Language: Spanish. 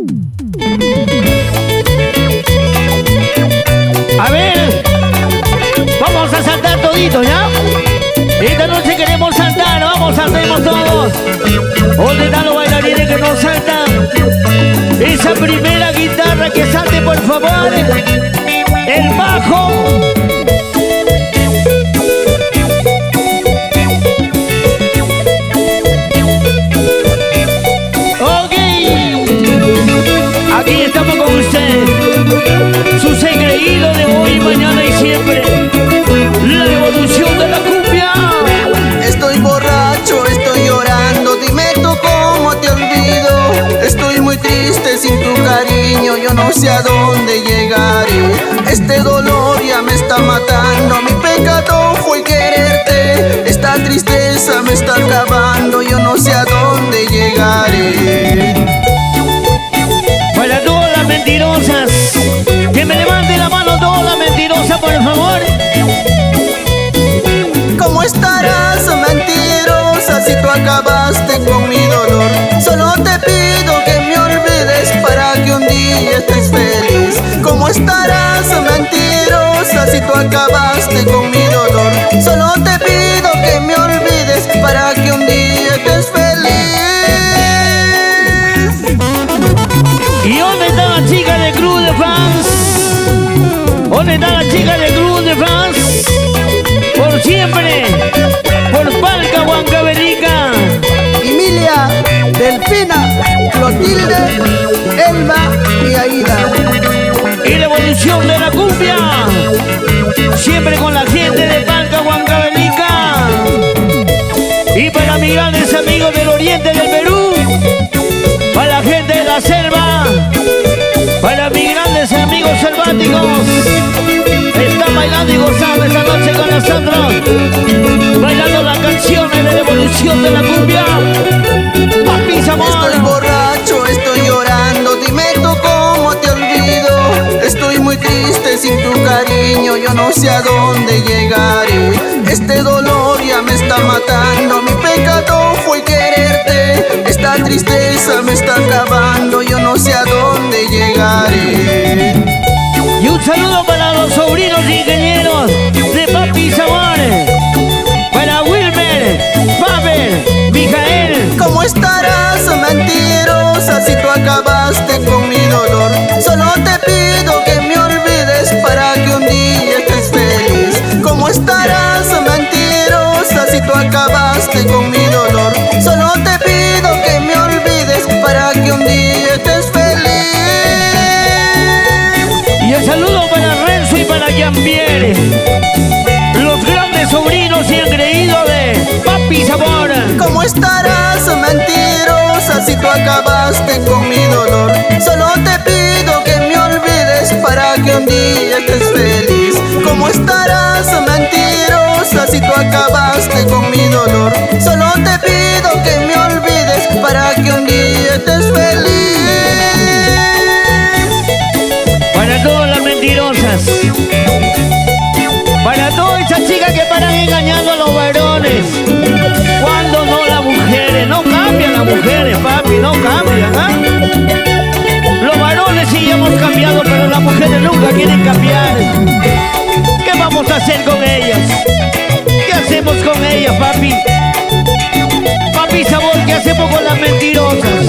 A ver, vamos a saltar todito, ¿ya? Esta noche queremos saltar, vamos, saltemos todos. ¿Dónde están los bailarines que no saltan? Esa primera guitarra que salte, por favor. El bajo. Ok. Aquí estamos con usted. Su ser creído de hoy, mañana y siempre. La evolución de la cumbia. Estoy borracho, estoy llorando, dime tú cómo te olvido. Estoy muy triste sin tu cariño, yo no sé a dónde llegaré. Este dolor ya me está matando, mi pecado fue quererte. Esta tristeza me está acabando, yo no sé a dónde llegaré. Para todas las mentirosas, que me levante la mano todas las mentirosas, por favor. ¿Cómo estarás, mentirosa, si tú acabaste con mi dolor? Solo te pido que me olvides para que un día estés feliz. ¿Cómo estarás, mentirosa, si tú acabaste con mi dolor? Solo te pido que me olvides para que un día estés feliz. ¿Y dónde está la chica de Cruz de France? ¿Dónde está la chica de Cruz de France? Por siempre, por Palca, Huancavelica. Emilia, Delfina, Clotilde, Elba y Aida. Y la evolución de la cumbia, siempre con la gente de Palca, Huancavelica. Y para mis grandes amigos del oriente del Perú, para la gente de la selva, para mis grandes amigos selváticos, están bailando y gozando esta noche con nosotros, bailando las canciones de la evolución de la cumbia. Papi Zamora. Estoy borracho, estoy llorando, dime tú cómo te olvido. Estoy muy triste sin tu cariño, yo no sé a dónde llegaré. Este dolor ya me está matando, mi pecado fue quererte. Esta tristeza me está acabando, yo no sé a dónde llegaré. Y un saludo para los sobrinos ingenieros de Papi Zamora, para Wilmer, Faber, Mijael. ¿Cómo estarás, mentirosa, si tú acabaste con mi dolor? Solo te pido que me olvides para que un día estés feliz. ¿Cómo estarás, mentirosa, si tú acabaste con mi dolor? Solo te pido que me olvides para que un día estés feliz. Y el saludo para Renzo y para Jean-Pierre, los grandes sobrinos y engreídos de Papi Zamora. ¿Cómo estarás, mentirosa, si tú acabaste con mi dolor? Solo te pido que me olvides para que un día estés feliz. ¿Cómo estarás, mentirosa, si tú acabaste con mi dolor? Solo te pido que me olvides para que un día estés feliz. Para todas las mentirosas, para todas esas chicas que paran engañando a los varones. Cuando no, las mujeres, no cambian las mujeres, papi, no cambian, ¿ah? Los varones sí hemos cambiado, pero las mujeres nunca quieren cambiar. ¿Qué vamos a hacer con ellas? ¿Qué hacemos con ellas, papi? Papi Sabor, ¿qué hacemos con las mentirosas?